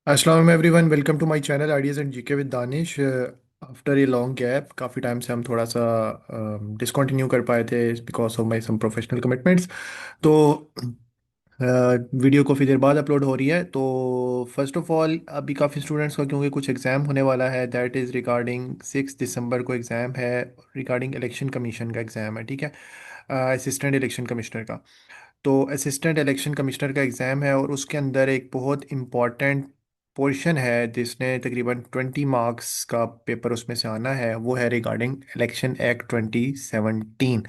अस्सलाम everyone, welcome to my channel ideas and GK with Danish. After a long gap, काफ़ी time से हम थोड़ा सा डिसकंटिन्यू कर पाए थे because of my some professional commitments. तो वीडियो काफ़ी देर बाद अपलोड हो रही है। तो फर्स्ट ऑफ ऑल, अभी काफ़ी स्टूडेंट्स का क्योंकि कुछ एग्ज़ाम होने वाला है, दैट इज़ रिगार्डिंग 6 दिसंबर को एग्ज़ाम है। रिगार्डिंग इलेक्शन कमीशन का एग्ज़ाम है, ठीक है, असिस्टेंट इलेक्शन कमिश्नर का। तो असिस्टेंट इलेक्शन कमिश्नर का एग्ज़ाम है और उसके अंदर एक बहुत इम्पॉर्टेंट पोर्शन है जिसने तकरीबन 20 मार्क्स का पेपर उसमें से आना है। वो है रिगार्डिंग इलेक्शन एक्ट 2017।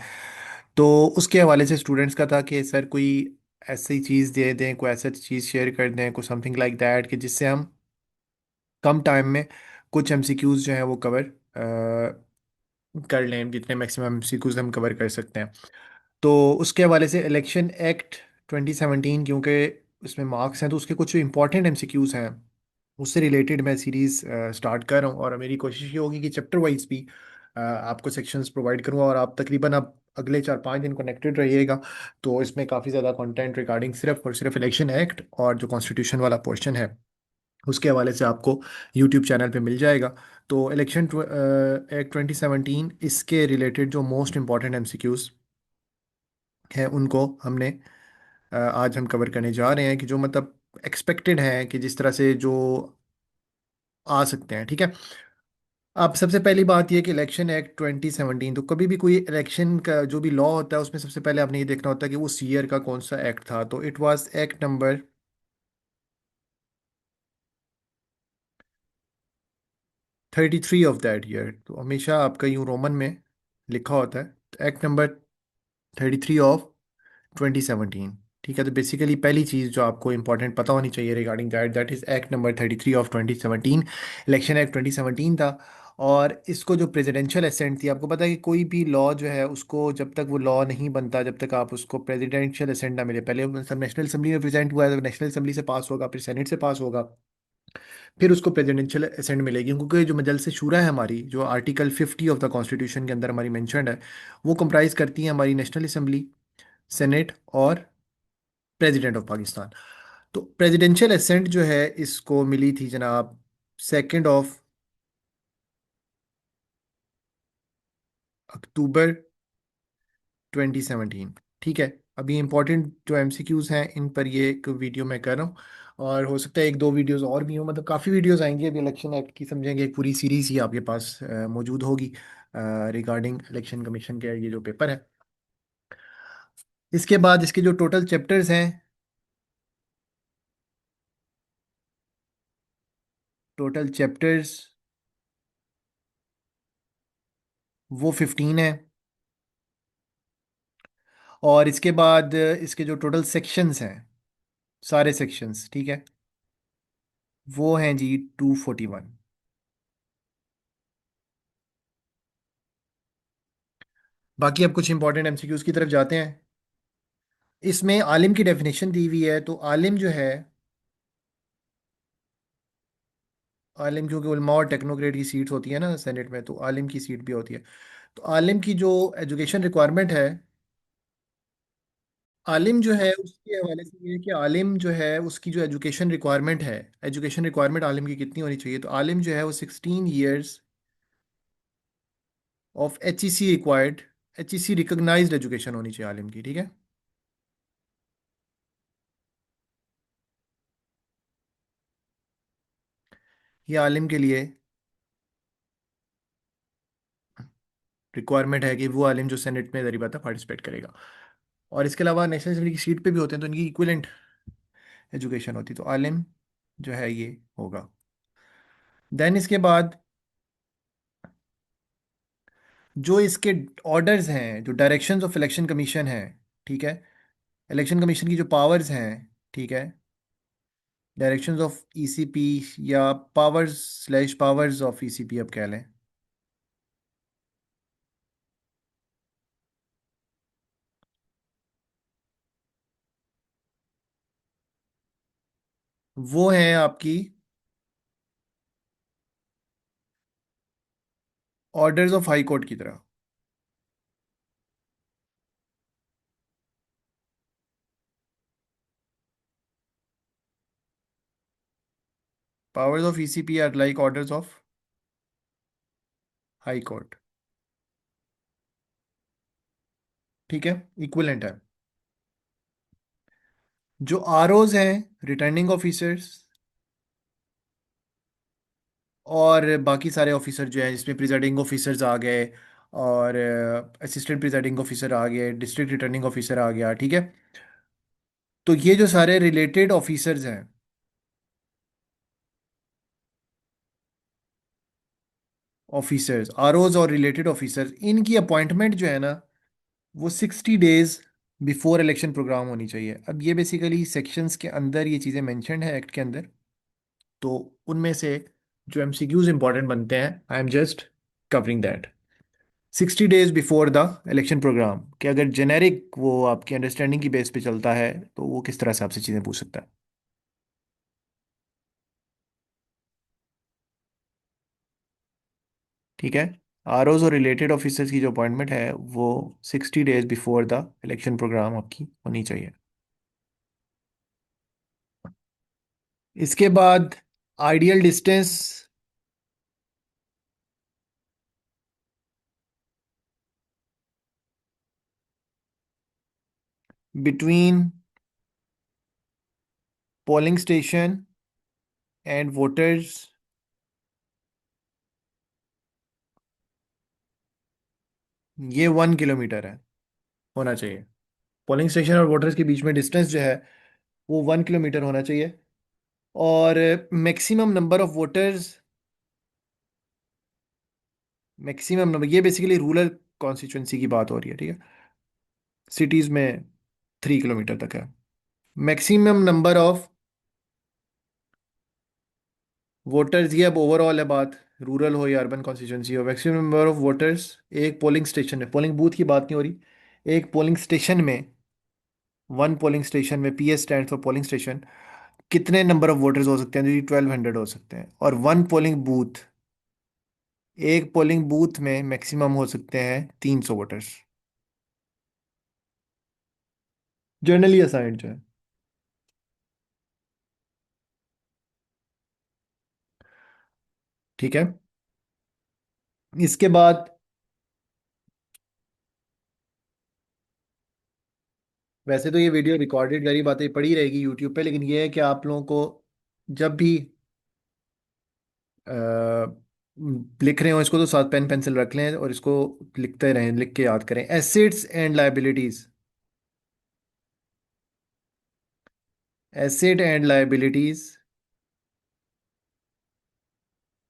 तो उसके हवाले से स्टूडेंट्स का था कि सर कोई ऐसी चीज़ दे दें, कोई ऐसा चीज़ शेयर कर दें, कोई समथिंग लाइक दैट, कि जिससे हम कम टाइम में कुछ एमसीक्यूज़ जो हैं वो कवर कर लें, जितने मैक्सिमम एमसीक्यूज़ हम कवर कर सकते हैं। तो उसके हवाले से इलेक्शन एक्ट 2017, क्योंकि उसमें मार्क्स हैं तो उसके कुछ इंपॉर्टेंट एमसीक्यूज़ हैं, उससे रिलेटेड मैं सीरीज़ स्टार्ट कर रहा हूँ। और मेरी कोशिश ये होगी कि चैप्टर वाइज भी आपको सेक्शंस प्रोवाइड करूँगा और आप तकरीबन अब अगले 4-5 दिन कनेक्टेड रहिएगा। तो इसमें काफ़ी ज़्यादा कंटेंट रिगार्डिंग सिर्फ और सिर्फ इलेक्शन एक्ट और जो कॉन्स्टिट्यूशन वाला पोर्शन है उसके हवाले से आपको यूट्यूब चैनल पे मिल जाएगा। तो इलेक्शन एक्ट 2017, इसके रिलेटेड जो मोस्ट इंपॉर्टेंट एमसीक्यूज़ हैं उनको हमने आज हम कवर करने जा रहे हैं, कि जो मतलब एक्सपेक्टेड है कि जिस तरह से जो आ सकते हैं, ठीक है। अब सबसे पहली बात यह कि इलेक्शन एक्ट 2017, तो कभी भी कोई इलेक्शन का जो भी लॉ होता है उसमें सबसे पहले आपने ये देखना होता है कि वो ईयर का कौन सा एक्ट था। तो it was act number 33 of that year. तो हमेशा आपका यूँ रोमन में लिखा होता है, तो एक्ट नंबर 33 ऑफ 2017, ठीक है। तो बेसिकली पहली चीज़ जो आपको इंपॉर्टेंट पता होनी चाहिए regarding that, that is act number 33 of 2017। Election act 2017 था। और इसको जो प्रेसिडेंशियल असेंट थी, आपको पता है कि कोई भी लॉ जो है उसको जब तक वो लॉ नहीं बनता, जब तक आप उसको प्रेसिडेंशियल असेंट ना मिले, पहले वो सब नेशनल असेंबली में प्रेजेंट हुआ है, तो नेशनल असेंबली से पास होगा, फिर सेनेट से पास होगा, फिर उसको प्रेसिडेंशियल असेंट मिलेगी। क्योंकि जो मजलिस शूरा है हमारी, जो आर्टिकल 50 ऑफ द कॉन्स्टिट्यूशन के अंदर हमारी मेंशन्ड है, वो कंप्राइज करती है हमारी नेशनल असेंबली, सेनेट और प्रेसिडेंट ऑफ पाकिस्तान। तो प्रेसिडेंशियल असेंट जो है इसको मिली थी जनाब 2 अक्टूबर 2017, ठीक है। अभी इंपॉर्टेंट जो एमसीक्यूज हैं इन पर ये एक वीडियो मैं कर रहा हूँ, और हो सकता है एक दो वीडियोस और भी हो, मतलब काफ़ी वीडियोस आएंगी अभी इलेक्शन एक्ट की, समझेंगे एक पूरी सीरीज ही आपके पास मौजूद होगी रिगार्डिंग इलेक्शन कमीशन के ये जो पेपर है। इसके बाद इसके जो टोटल चैप्टर्स हैं, टोटल चैप्टर्स वो 15 है। और इसके बाद इसके जो टोटल सेक्शंस हैं, सारे सेक्शंस, ठीक है, वो हैं जी 241। बाकी अब कुछ इंपॉर्टेंट एमसीक्यूज की तरफ जाते हैं। इसमें आलिम की डेफिनेशन दी हुई है। तो आलिम जो है, आलिम क्योंकि उलमा और टेक्नोक्रेट की सीट्स होती है ना सेनेट में, तो आलिम की सीट भी होती है। तो आलिम की जो एजुकेशन रिक्वायरमेंट है, आलिम जो है उसके हवाले से ये है कि आलिम जो है उसकी जो एजुकेशन रिक्वायरमेंट है, एजुकेशन रिक्वायरमेंट आलिम की कितनी होनी चाहिए। तो आलिम जो है वो 16 years of HEC required, HEC recognised education होनी चाहिए आलिम की, ठीक है। ये आलिम के लिए रिक्वायरमेंट है कि वो आलिम जो सेनेट में ज़री बात है पार्टिसिपेट करेगा। और इसके अलावा नेशनल असेंबली की सीट पे भी होते हैं तो इनकी इक्विलेंट एजुकेशन होती है। तो आलिम जो है ये होगा। देन इसके बाद जो इसके ऑर्डर्स हैं, जो डायरेक्शंस ऑफ इलेक्शन कमीशन है, ठीक है, इलेक्शन कमीशन की जो पावर्स हैं, ठीक है, डायरेक्शंस ऑफ ECP या powers slash powers of ECP अब कह लें, वो हैं आपकी ऑर्डर्स ऑफ हाई कोर्ट की तरह। Powers of ECP are like orders of high court. ठीक है, इक्विवेलेंट है। जो आरओज हैं, रिटर्निंग ऑफिसर्स, और बाकी सारे ऑफिसर जो हैं, जिसमें प्रिजाइडिंग ऑफिसर्स आ गए, और असिस्टेंट प्रिजाइडिंग ऑफिसर आ गए, डिस्ट्रिक्ट रिटर्निंग ऑफिसर आ गया, ठीक है। तो ये जो सारे रिलेटेड ऑफिसर्स हैं, ऑफिसर्स आरओज और रिलेटेड ऑफिसर्स, इनकी अपॉइंटमेंट जो है ना, वो 60 डेज बिफोर इलेक्शन प्रोग्राम होनी चाहिए। अब ये बेसिकली सेक्शंस के अंदर ये चीज़ें मेंशन्ड है एक्ट के अंदर। तो उनमें से जो एमसीक्यूज इंपॉर्टेंट बनते हैं, I am just covering that. 60 days before the election programme, कि अगर जेनेरिक वो आपकी अंडरस्टैंडिंग की बेस पे चलता है तो वो किस तरह से आपसे चीज़ें पूछ सकता है। ठीक है। आरओज और रिलेटेड ऑफिसर्स की जो अपॉइंटमेंट है वो 60 days before the election programme आपकी होनी चाहिए। इसके बाद ideal distance between polling station and voters, ये 1 किलोमीटर है, होना चाहिए। पोलिंग स्टेशन और वोटर्स के बीच में डिस्टेंस जो है वो 1 किलोमीटर होना चाहिए। और maximum number of voters, maximum number, ये बेसिकली रूरल कॉन्स्टिट्यूंसी की बात हो रही है, ठीक है। सिटीज में 3 किलोमीटर तक है। मैक्सिमम नंबर ऑफ वोटर्स, ये अब ओवरऑल है बात, रूरल हो या अर्बन कॉन्स्टिट्यूंसी हो। मैक्सिमम नंबर ऑफ वोटर्स एक पोलिंग स्टेशन में, पोलिंग बूथ की बात नहीं हो रही, एक पोलिंग स्टेशन में, वन पोलिंग स्टेशन में, PS stand for polling station, कितने नंबर ऑफ वोटर्स हो सकते हैं? जी 1200 हो सकते हैं। और वन पोलिंग बूथ, एक पोलिंग बूथ में मैक्सिमम हो सकते हैं 300 वोटर्स, जनरली असाइंड जो है। ठीक है। इसके बाद, वैसे तो ये वीडियो रिकॉर्डेड वाली बातें पड़ी रहेगी यूट्यूब पे, लेकिन ये है कि आप लोगों को जब भी लिख रहे हो इसको, तो साथ पेन पेंसिल रख लें और इसको लिखते रहें, लिख के याद करें। Assets and liabilities, asset and liabilities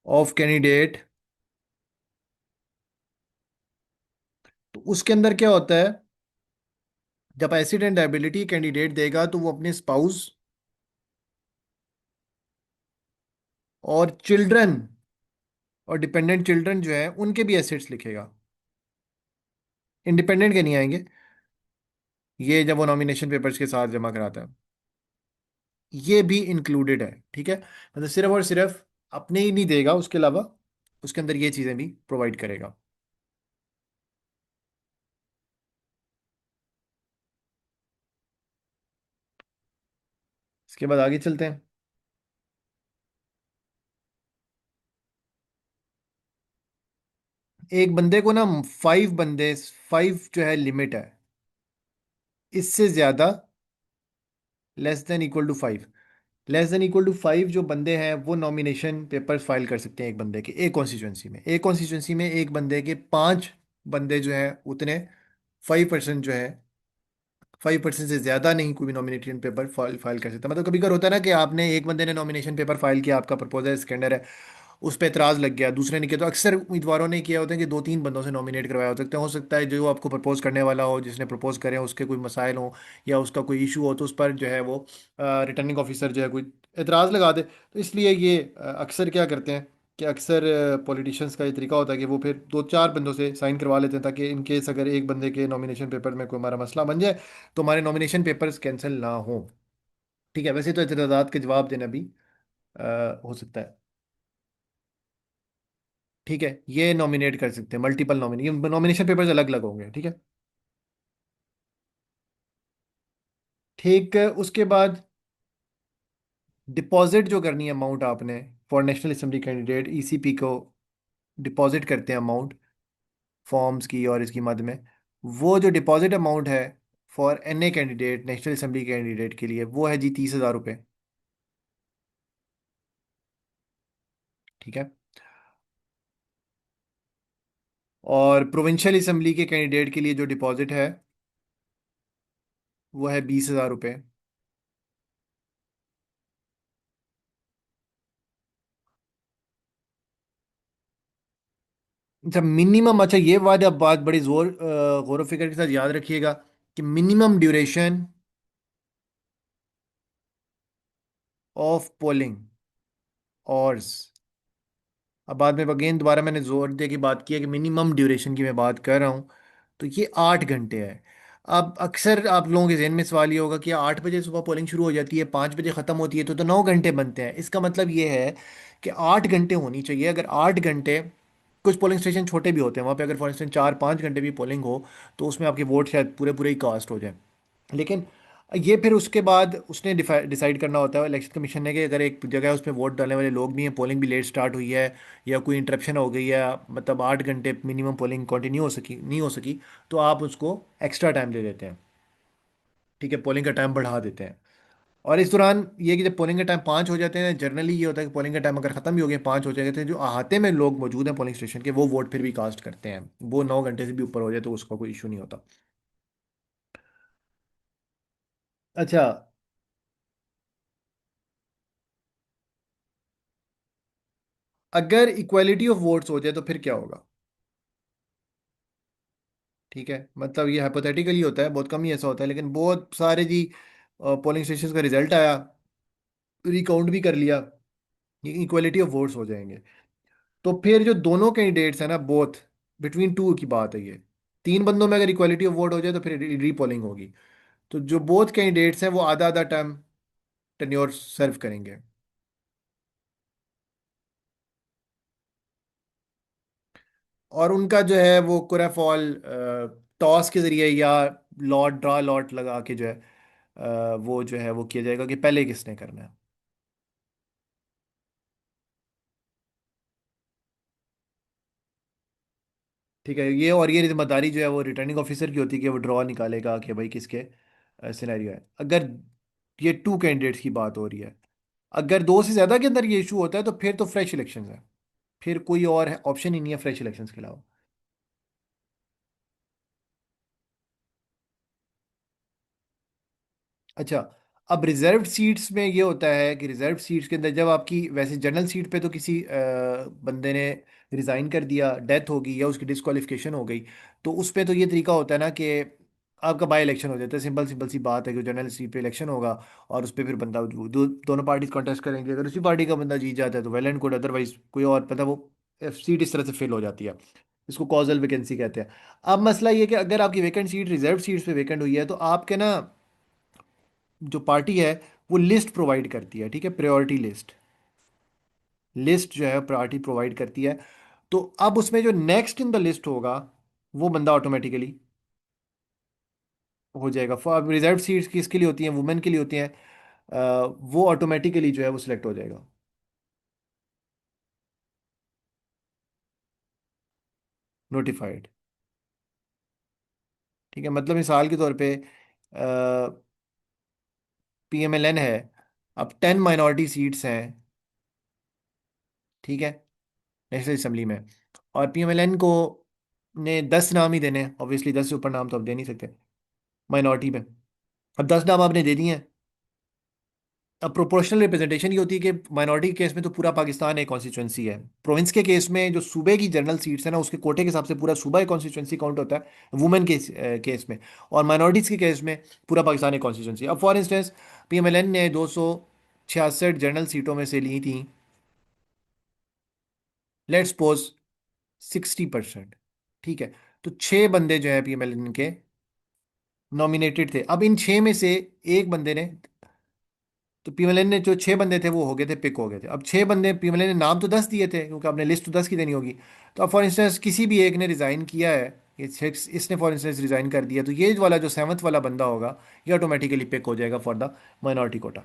of candidate. तो उसके अंदर क्या होता है, जब एसेट एंड लायबिलिटी कैंडिडेट देगा तो वो अपने स्पाउस और चिल्ड्रन और डिपेंडेंट चिल्ड्रन जो है उनके भी एसेट्स लिखेगा, इंडिपेंडेंट के नहीं आएंगे। ये जब वो नॉमिनेशन पेपर्स के साथ जमा कराता है, ये भी इंक्लूडेड है, ठीक है। मतलब सिर्फ और सिर्फ अपने ही नहीं देगा, उसके अलावा उसके अंदर ये चीजें भी प्रोवाइड करेगा। इसके बाद आगे चलते हैं। एक बंदे को ना 5 बंदे, 5 जो है लिमिट है, इससे ज्यादा, less than equal to 5, less than equal to 5 जो बंदे हैं वो नॉमिनेशन पेपर्स फाइल कर सकते हैं एक बंदे के, एक कॉन्स्टिट्यूंसी में। एक कॉन्स्टिट्यूंसी में एक बंदे के 5 बंदे जो हैं उतने 5% जो है, 5% से ज्यादा नहीं कोई भी नॉमिनेशन पेपर फाइल फाइल कर सकता। मतलब कभी कभी होता है ना कि आपने, एक बंदे ने नॉमिनेशन पेपर फाइल किया, आपका प्रपोजल स्कैंडर है, उस पर एतराज लग गया, दूसरे ने किया। तो अक्सर उम्मीदवारों ने किया होता है कि 2-3 बंदों से नॉमिनेट करवाया हो सकता है जो आपको प्रपोज करने वाला हो, जिसने प्रपोज करे हो, उसके कोई मसाइल हो या उसका कोई इशू हो, तो उस पर जो है वो रिटर्निंग ऑफिसर जो है कोई एतराज़ लगा दे। तो इसलिए ये अक्सर क्या करते हैं कि अक्सर पॉलिटिशियंस का ये तरीका होता है कि वो फिर 2-4 बंदों से साइन करवा लेते हैं, ताकि इन केस अगर एक बंदे के नॉमिनेशन पेपर में कोई हमारा मसला बन जाए तो हमारे नॉमिनेशन पेपर्स कैंसिल ना हो। ठीक है, वैसे तो एतराज़ात के जवाब देना भी हो सकता है। ठीक है, ये नॉमिनेट कर सकते हैं, मल्टीपल नॉमिनेशन पेपर्स अलग अलग होंगे, ठीक है। ठीक, उसके बाद डिपॉजिट जो करनी है अमाउंट आपने for national assembly candidate ECP को डिपॉजिट करते हैं अमाउंट फॉर्म्स की और इसकी मद में, वो जो डिपॉजिट अमाउंट है for an a candidate national assembly candidate के लिए वो है जी 30,000 रुपये। ठीक है। और प्रोविंशियल असेंबली के कैंडिडेट के लिए जो डिपॉजिट है वो है 20,000 रुपये। अच्छा मिनिमम, अच्छा ये बात अब बात बड़ी गौर व फिक्र के साथ याद रखिएगा कि minimum duration of polling hours, अब बाद में अगेन दोबारा मैंने जोर दे के बात की है कि मिनिमम ड्यूरेशन की मैं बात कर रहा हूँ, तो ये 8 घंटे है। अब अक्सर आप लोगों के जहन में सवाल ये होगा कि 8 बजे सुबह पोलिंग शुरू हो जाती है, 5 बजे ख़त्म होती है, तो 9 घंटे बनते हैं। इसका मतलब ये है कि 8 घंटे होनी चाहिए। अगर 8 घंटे, कुछ पोलिंग स्टेशन छोटे भी होते हैं, वहाँ पे अगर फॉर इंस्टेंस 4-5 घंटे भी पोलिंग हो तो उसमें आपके वोट शायद पूरे पूरे ही कास्ट हो जाए। लेकिन ये फिर उसके बाद उसने डिसाइड करना होता है इलेक्शन कमीशन ने कि अगर एक जगह उसमें वोट डालने वाले लोग भी हैं, पोलिंग भी लेट स्टार्ट हुई है या कोई इंटरप्शन हो गई है, मतलब 8 घंटे मिनिमम पोलिंग कंटिन्यू हो सकी नहीं हो सकी, तो आप उसको एक्स्ट्रा टाइम दे देते हैं। ठीक है, पोलिंग का टाइम बढ़ा देते हैं। और इस दौरान ये कि जब पोलिंग का टाइम 5 हो जाते हैं, जनरली ये होता है कि पोलिंग का टाइम अगर ख़त्म भी हो गया 5 हो जाएगा, तो जो अहाते में लोग मौजूद हैं पोलिंग स्टेशन के वो वोट फिर भी कास्ट करते हैं। वो 9 घंटे से भी ऊपर हो जाए तो उसका कोई इशू नहीं होता। अच्छा, अगर इक्वालिटी ऑफ वोट्स हो जाए तो फिर क्या होगा? ठीक है, मतलब ये हाइपोथेटिकली होता है, बहुत कम ही ऐसा होता है, लेकिन बहुत सारे जी पोलिंग स्टेशन का रिजल्ट आया, रिकाउंट भी कर लिया, ये इक्वालिटी ऑफ वोट्स हो जाएंगे। तो फिर जो दोनों कैंडिडेट्स हैं ना, बोथ बिटवीन टू की बात है ये, 3 बंदों में अगर इक्वालिटी ऑफ वोट हो जाए तो फिर रीपोलिंग होगी। तो जो बोथ कैंडिडेट्स हैं वो आधा आधा टर्म टेन्योर सर्व करेंगे। और उनका जो है वो पूरा फॉल टॉस के जरिए या लॉट ड्रा लॉट लगा के जो है वो जो है वो किया जाएगा कि पहले किसने करना है। ठीक है, ये और ये जिम्मेदारी जो है वो रिटर्निंग ऑफिसर की होती है कि वो ड्रॉ निकालेगा कि भाई किसके सिनेरियो है। अगर ये टू कैंडिडेट्स की बात हो रही है, अगर दो से ज़्यादा के अंदर ये इशू होता है तो फिर तो फ्रेश इलेक्शन है, फिर कोई और ऑप्शन ही नहीं है फ्रेश इलेक्शंस के अलावा। अच्छा, अब रिजर्व सीट्स में ये होता है कि रिजर्व सीट्स के अंदर जब आपकी वैसे जनरल सीट पे तो किसी बंदे ने रिज़ाइन कर दिया, डेथ हो गई या उसकी डिस्क्वालिफिकेशन हो गई, तो उस पे तो ये तरीका होता है ना कि आपका बाई इलेक्शन हो जाता है। सिंपल सिंपल सी बात है कि जनरल सीट पे इलेक्शन होगा और उस पर फिर बंदा दोनों पार्टी कॉन्टेस्ट करेंगे। अगर उसी पार्टी का बंदा जीत जाता है तो वेल एंड गुड, अदरवाइज कोई और पता वो सीट इस तरह से फिल हो जाती है। इसको कॉजल वैकेंसी कहते हैं। अब मसला ये कि अगर आपकी वैकेंट सीट रिजर्व सीट्स पे वैकेंट हुई है तो आपके ना जो पार्टी है वो लिस्ट प्रोवाइड करती है। ठीक है, प्रायोरिटी लिस्ट, लिस्ट जो है पार्टी प्रोवाइड करती है। तो अब उसमें जो नेक्स्ट इन द लिस्ट होगा वो बंदा ऑटोमेटिकली हो जाएगा। फॉर रिजर्व सीट्स किसके लिए होती हैं? वुमेन के लिए होती हैं। वो ऑटोमेटिकली जो है वो सिलेक्ट हो जाएगा, नोटिफाइड। ठीक है, मतलब मिसाल के तौर पे पीएमएलएन है, अब 10 माइनॉरिटी सीट्स हैं। ठीक है, नेशनल असेंबली में, और पीएमएलएन को ने 10 नाम ही देने, ऑब्वियसली 10 से ऊपर नाम तो आप दे नहीं सकते माइनॉरिटी में। अब 10 नाम आपने दे दिए हैं। अब प्रोपोर्शनल रिप्रेजेंटेशन ये होती है कि माइनॉरिटी के केस में तो पूरा पाकिस्तान एक कॉन्स्टिट्यूंसी है, प्रोविंस के केस में जो सूबे की जनरल सीट्स है ना उसके कोटे के हिसाब से पूरा सूबा एक कॉन्स्टिट्यूंसी काउंट होता है वुमेन के केस में। और माइनॉरिटीज़ के केस में पूरा पाकिस्तान एक कॉन्स्टिट्यूंसी। अब फॉर इंस्टेंस पीएमएलएन ने 266 जनरल सीटों में से ली थी, लेट्स सपोज 60%। ठीक है, तो 6 बंदे जो है पीएमएलएन के नॉमिनेटेड थे। अब इन 6 में से एक बंदे ने, तो पीएमएलएन ने जो 6 बंदे थे वो हो गए थे, पिक हो गए थे। अब 6 बंदे, पीएमएलएन ने नाम तो 10 दिए थे क्योंकि आपने लिस्ट तो 10 की देनी होगी। तो अब फॉर इंस्टेंस किसी भी एक ने रिजाइन किया है, ये इसने फॉर इंस्टेंस रिजाइन कर दिया, तो ये वाला जो 7th वाला बंदा होगा ये ऑटोमेटिकली पिक हो जाएगा for the minority quota.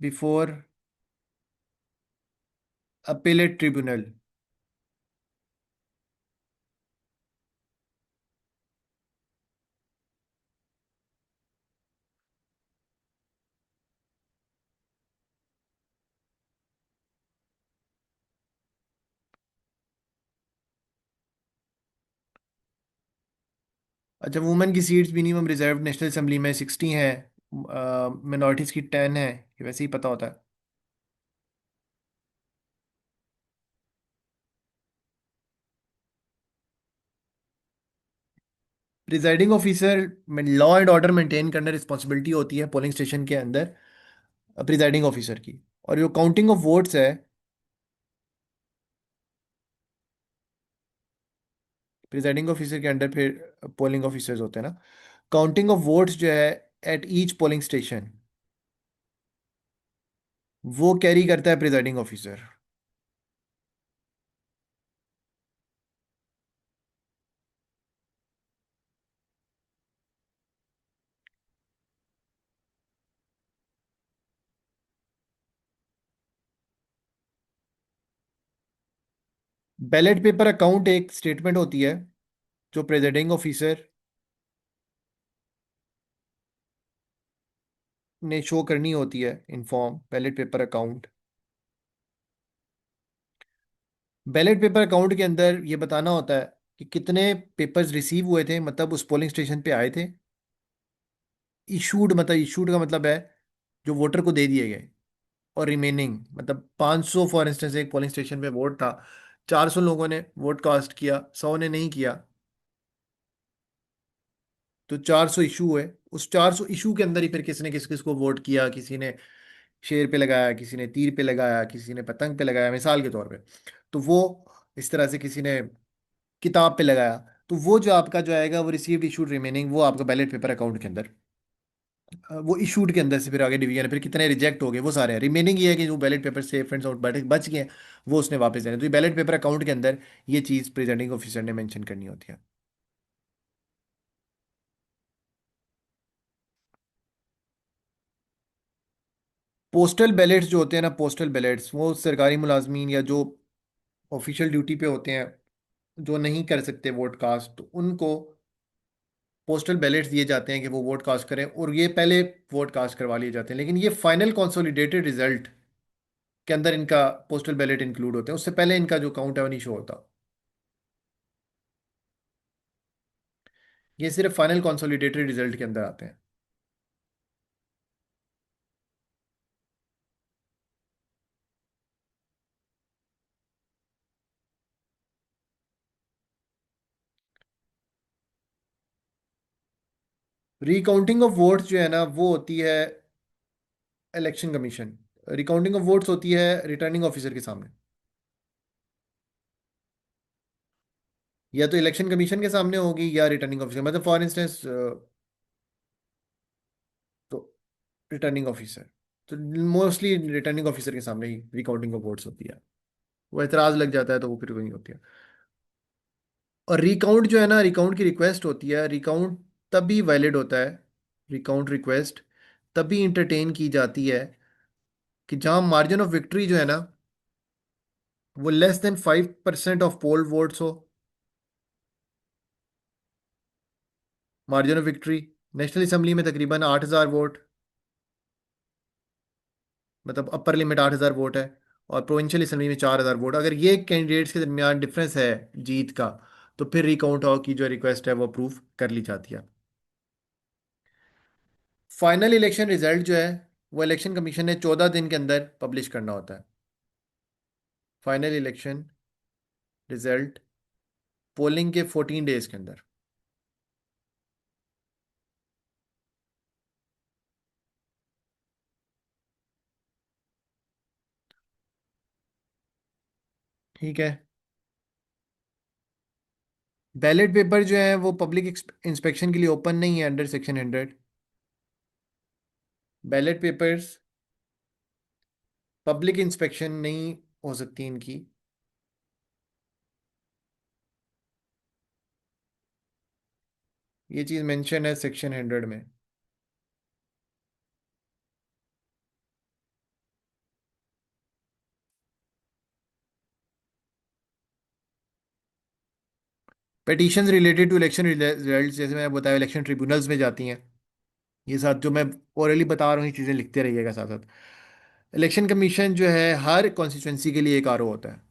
Before appellate tribunal. अच्छा, वुमेन की seats minimum reserve national assembly में 60 हैं, मिनॉरिटीज़ की 10 है, ये वैसे ही पता होता है। प्रिजाइडिंग ऑफिसर में लॉ एंड ऑर्डर मेंटेन करना रिस्पॉन्सिबिलिटी होती है पोलिंग स्टेशन के अंदर प्रिजाइडिंग ऑफिसर की। और जो काउंटिंग ऑफ वोट्स है, प्रिजाइडिंग ऑफिसर के अंडर फिर पोलिंग ऑफिसर्स होते हैं ना। काउंटिंग ऑफ वोट्स जो है एट ईच पोलिंग स्टेशन, वो कैरी करता है presiding officer. Ballot paper account एक स्टेटमेंट होती है जो प्रिजाइडिंग ऑफिसर ने शो करनी होती है in form ballot paper account. Ballot paper account के अंदर ये बताना होता है कि कितने पेपर्स रिसीव हुए थे, मतलब उस पोलिंग स्टेशन पे आए थे। इशूड, मतलब इशूड का मतलब है जो वोटर को दे दिए गए। और रिमेनिंग मतलब 500, फॉर इंस्टेंस एक पोलिंग स्टेशन पे वोट था, 400 लोगों ने वोट कास्ट किया, 100 ने नहीं किया, तो 400 इशू हुए। उस 400 इशू के अंदर ही फिर किसी ने किस किस को वोट किया, किसी ने शेर पे लगाया, किसी ने तीर पे लगाया, किसी ने पतंग पे लगाया, मिसाल के तौर पे। तो वो इस तरह से किसी ने किताब पे लगाया। तो वो जो आपका जो आएगा वो रिसीव्ड इशूड रिमेनिंग, वो आपका बैलेट पेपर अकाउंट के अंदर वो इशूड के अंदर से फिर आगे डिवीजन है, फिर कितने रिजेक्ट हो गए वो सारे हैं। रिमेनिंग ये है कि जो ballot paper safe and sound बच गए हैं, वो उसने वापस देने। तो ये बैलेट पेपर अकाउंट के अंदर ये चीज़ प्रेजेंटिंग ऑफिसर ने मेंशन करनी होती है। पोस्टल बैलेट्स जो होते हैं ना, पोस्टल बैलेट्स वो सरकारी मुलाजमीन या जो ऑफिशियल ड्यूटी पे होते हैं, जो नहीं कर सकते वोट कास्ट, तो उनको पोस्टल बैलेट्स दिए जाते हैं कि वो वोट कास्ट करें, और ये पहले वोट कास्ट करवा लिए जाते हैं। लेकिन ये फाइनल कंसोलिडेटेड रिजल्ट के अंदर इनका पोस्टल बैलेट इंक्लूड होते हैं, उससे पहले इनका जो काउंट है वो नहीं शो होता। ये सिर्फ फाइनल कंसोलिडेटेड रिजल्ट के अंदर आते हैं। रिकाउंटिंग ऑफ वोट्स जो है ना, वो होती है election commission. Recounting of votes होती है रिटर्निंग ऑफिसर के सामने, या तो इलेक्शन कमीशन के सामने होगी या रिटर्निंग ऑफिसर, मतलब फॉर इंस्टेंस तो रिटर्निंग ऑफिसर। तो मोस्टली रिटर्निंग ऑफिसर के सामने ही रिकाउंटिंग ऑफ वोट्स होती है। वो एतराज लग जाता है तो वो फिर वही होती है। और रिकाउंट जो है ना, रिकाउंट की रिक्वेस्ट होती है, रिकाउंट तभी वैलिड होता है, रिकाउंट रिक्वेस्ट तभी इंटरटेन की जाती है कि जहां मार्जिन ऑफ विक्ट्री जो है ना, वो less than 5% of poll votes हो। Margin of victory national assembly में तकरीबन 8,000 वोट, मतलब अपर लिमिट 8,000 वोट है। और प्रोविंशियल असेंबली में 4,000 वोट, अगर ये कैंडिडेट्स के दरमियान डिफरेंस है जीत का, तो फिर रिकाउंट हो की जो रिक्वेस्ट है वो अप्रूव कर ली जाती है। फाइनल इलेक्शन रिजल्ट जो है वो इलेक्शन कमीशन ने 14 दिन के अंदर पब्लिश करना होता है। फाइनल इलेक्शन रिजल्ट पोलिंग के 14 डेज के अंदर। ठीक है। बैलेट पेपर जो है वो पब्लिक इंस्पेक्शन के लिए ओपन नहीं है under section 100। Ballot papers public inspection नहीं हो सकती इनकी। ये चीज़ मेंशन है सेक्शन 100 में। Petitions related to election result, जैसे मैं बताया इलेक्शन ट्रिब्यूनल्स में जाती हैं। ये साथ जो मैं ओरली बता रहा हूँ, ये चीज़ें लिखते रहिएगा साथ साथ। इलेक्शन कमीशन जो है हर कॉन्स्टिट्यूंसी के लिए एक आरओ होता है।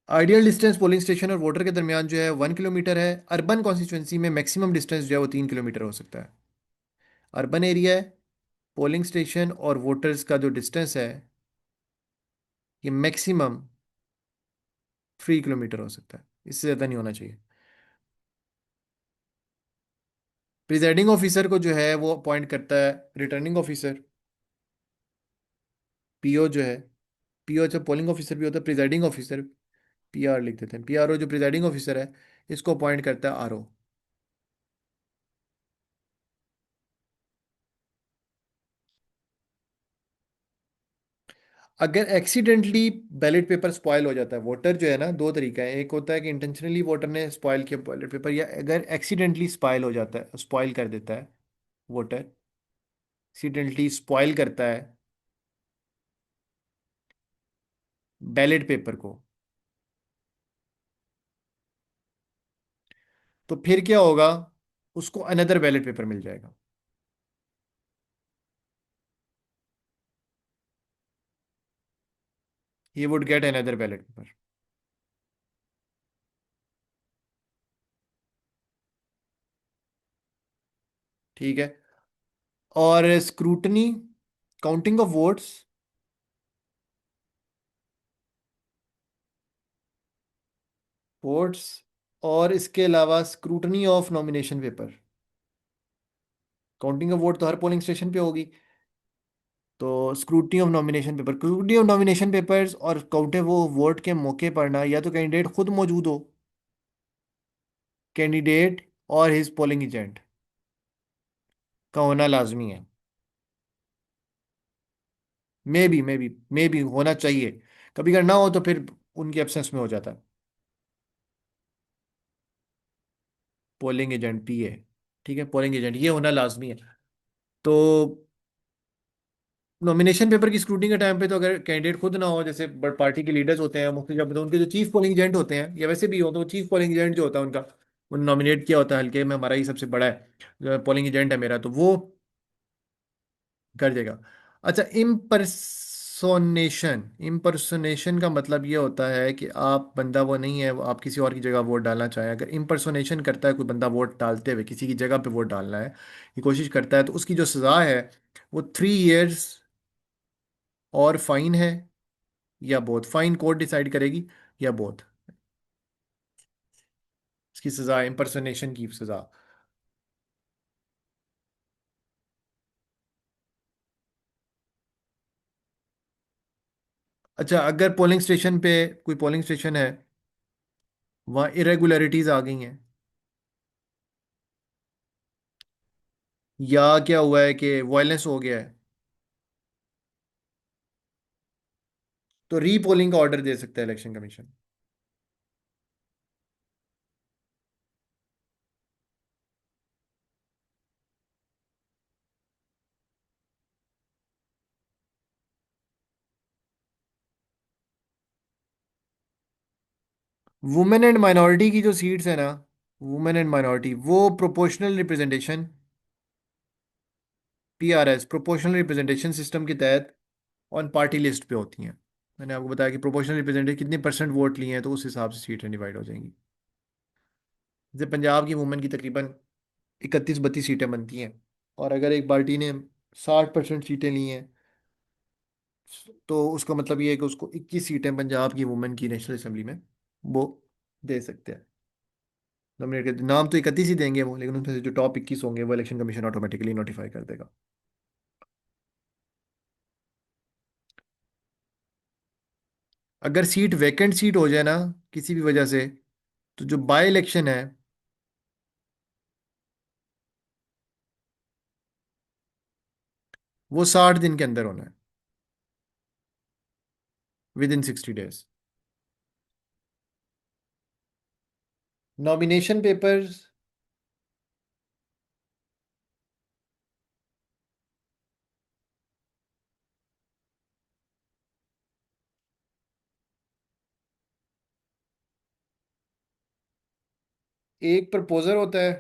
आइडियल डिस्टेंस पोलिंग स्टेशन और वोटर के दरमियान जो है 1 किलोमीटर है। अर्बन कॉन्स्टिट्यूंसी में मैक्सिमम डिस्टेंस जो है वो 3 किलोमीटर हो सकता है। अर्बन एरिया है, पोलिंग स्टेशन और वोटर्स का जो डिस्टेंस है ये मैक्सिमम 3 किलोमीटर हो सकता है, इससे ज़्यादा नहीं होना चाहिए। प्रिजाइडिंग ऑफिसर को जो है वो अपॉइंट करता है रिटर्निंग ऑफिसर, पीओ जो है। पीओ अच्छा पोलिंग ऑफिसर भी होता है, प्रिजाइडिंग ऑफिसर पीआर लिख देते हैं। पीआरओ जो प्रिजाइडिंग ऑफिसर है, इसको अपॉइंट करता है आरओ। अगर एक्सीडेंटली बैलेट पेपर स्पॉयल हो जाता है, वोटर जो है ना, दो तरीका है। एक होता है कि इंटेंशनली वोटर ने स्पॉयल किया बैलेट पेपर, या अगर एक्सीडेंटली स्पॉयल हो जाता है, स्पॉयल कर देता है वोटर, एक्सीडेंटली स्पॉयल करता है बैलेट पेपर को, तो फिर क्या होगा, उसको अनदर बैलेट पेपर मिल जाएगा। He would get another ballot paper. ठीक है। और scrutiny, counting of votes, votes और इसके अलावा scrutiny of nomination paper. Counting of vote तो हर पोलिंग स्टेशन पे होगी, तो scrutiny of nomination paper, scrutiny of nomination papers और काउंटे वो वोट के मौके पर ना, या तो कैंडिडेट खुद मौजूद हो, कैंडिडेट और हिज पोलिंग एजेंट का होना लाजमी है। मे भी होना चाहिए। कभी अगर ना हो तो फिर उनके एब्सेंस में हो जाता है। पोलिंग एजेंट पीए, ठीक है, पोलिंग एजेंट ये होना लाजमी है। तो नॉमिनेशन पेपर की स्क्रूटनी के टाइम पे तो अगर कैंडिडेट खुद ना हो, जैसे बड़ पार्टी के लीडर्स होते हैं मुख्य, जब तो उनके जो चीफ पोलिंग एजेंट होते हैं, या वैसे भी हो तो चीफ पोलिंग एजेंट जो होता है उनका, उन्होंने नॉमिनेट किया होता है हल्के में, हमारा ही सबसे बड़ा है पोलिंग एजेंट है मेरा, तो वो कर देगा। अच्छा, इम्पर्सोनेशन, इम्पर्सोनेशन का मतलब ये होता है कि आप बंदा वो नहीं है, वो आप किसी और की जगह वोट डालना चाहें, अगर इम्पर्सोनेशन करता है कोई बंदा वोट डालते हुए किसी की जगह पे वोट डालना है की कोशिश करता है, तो उसकी जो सज़ा है वो 3 इयर्स और फाइन है, या बोथ। फाइन कोर्ट डिसाइड करेगी, या बोथ। इसकी सज़ा, इम्पर्सोनेशन की सज़ा। अच्छा, अगर पोलिंग स्टेशन पे, कोई पोलिंग स्टेशन है वहाँ इरेगुलरिटीज आ गई हैं, या क्या हुआ है कि वायलेंस हो गया है, तो रीपोलिंग का ऑर्डर दे सकता है election commission. Women and minority की जो सीट्स है ना, वुमेन एंड माइनॉरिटी, वो proportional representation, PRS, proportional representation system के तहत ऑन पार्टी लिस्ट पे होती हैं। मैंने आपको बताया कि प्रोपोर्शनल रिप्रेजेंटेशन कितने परसेंट वोट लिए हैं, तो उस हिसाब से सीटें डिवाइड हो जाएंगी। जैसे पंजाब की वुमेन की तकरीबन 31-32 सीटें बनती हैं, और अगर एक पार्टी ने 60% सीटें ली हैं, तो उसका मतलब ये है कि उसको 21 सीटें पंजाब की वुमेन की नेशनल असेंबली में वो दे सकते हैं। नॉमिनेट कर, नाम तो 31 ही देंगे वो, लेकिन उसमें से जो टॉप 21 होंगे वो इलेक्शन कमीशन ऑटोमेटिकली नोटिफाई कर देगा। अगर सीट वैकेंट सीट हो जाए ना किसी भी वजह से, तो जो बाय इलेक्शन है वो 60 दिन के अंदर होना है, with in 60 days. Nomination papers, एक प्रपोजर होता है।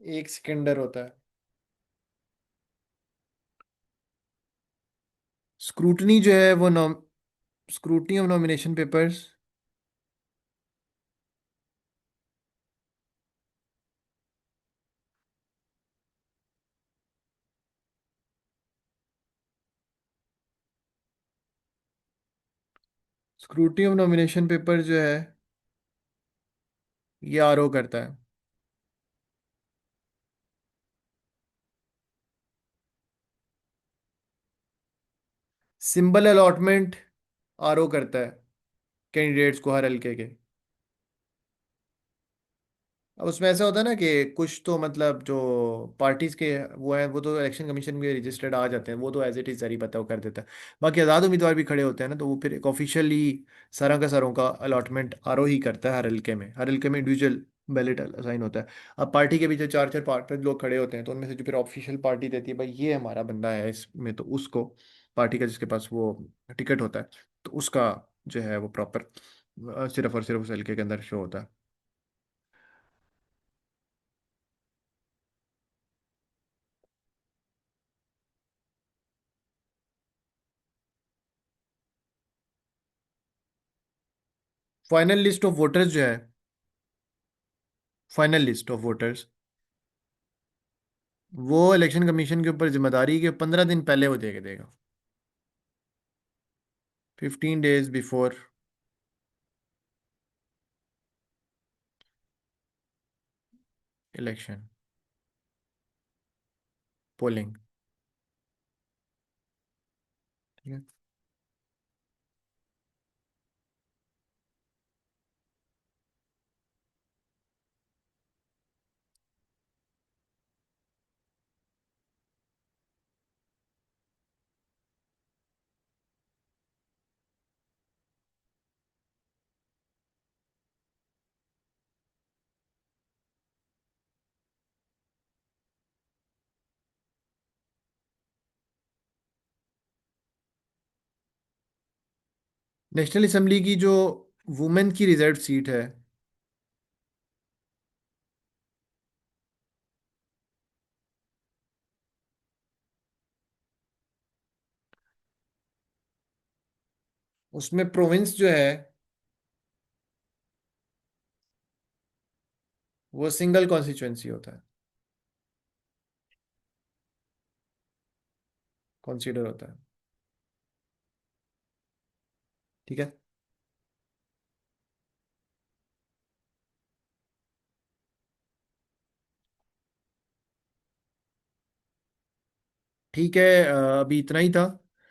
एक सेकेंडर होता है। स्क्रूटनी जो है वो scrutiny of nomination papers. Scrutiny of nomination paper जो है ये आरओ करता है। सिंबल अलॉटमेंट आरओ करता है कैंडिडेट्स को हर हल्के के। अब उसमें ऐसा होता है ना कि कुछ तो मतलब जो पार्टीज के वो है वो तो इलेक्शन कमीशन के रजिस्टर्ड आ जाते हैं, वो तो एज इट इज जारी पता वो कर देता है। बाकी आज़ाद उम्मीदवार भी खड़े होते हैं ना, तो वो फिर एक ऑफिशियली सरों का अलॉटमेंट आरओ ही करता है हर हल्के में। हर हल्के में इंडिविजुअल बैलेट असाइन होता है। अब पार्टी के पीछे चार चार पाँच पाँच लोग खड़े होते हैं, तो उनमें से जो फिर ऑफिशियल पार्टी देती है भाई ये हमारा बंदा है इसमें, तो उसको पार्टी का जिसके पास वो टिकट होता है, तो उसका जो है वो प्रॉपर सिर्फ और सिर्फ उस हल्के के अंदर शो होता है। फाइनल लिस्ट ऑफ वोटर्स जो है, फाइनल लिस्ट ऑफ वोटर्स, वो इलेक्शन कमीशन के ऊपर जिम्मेदारी के 15 दिन पहले वो दे के देगा। 15 days बिफोर इलेक्शन पोलिंग। ठीक है। नेशनल असेंबली की जो वुमेन की रिजर्व सीट है, उसमें प्रोविंस जो है वो सिंगल कॉन्स्टिट्यूंसी होता है, कंसीडर होता है। ठीक है। ठीक है, अभी इतना ही था।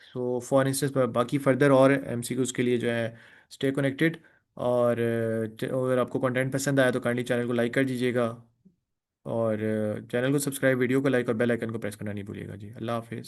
सो फॉर इंस्टेंस बाकी फर्दर और एमसीक्यूज के लिए जो है स्टे कनेक्टेड। और अगर आपको कंटेंट पसंद आया तो काइंडली चैनल को लाइक कर दीजिएगा, और चैनल को सब्सक्राइब, वीडियो को लाइक और बेल आइकन को प्रेस करना नहीं भूलिएगा जी। अल्लाह हाफिज़।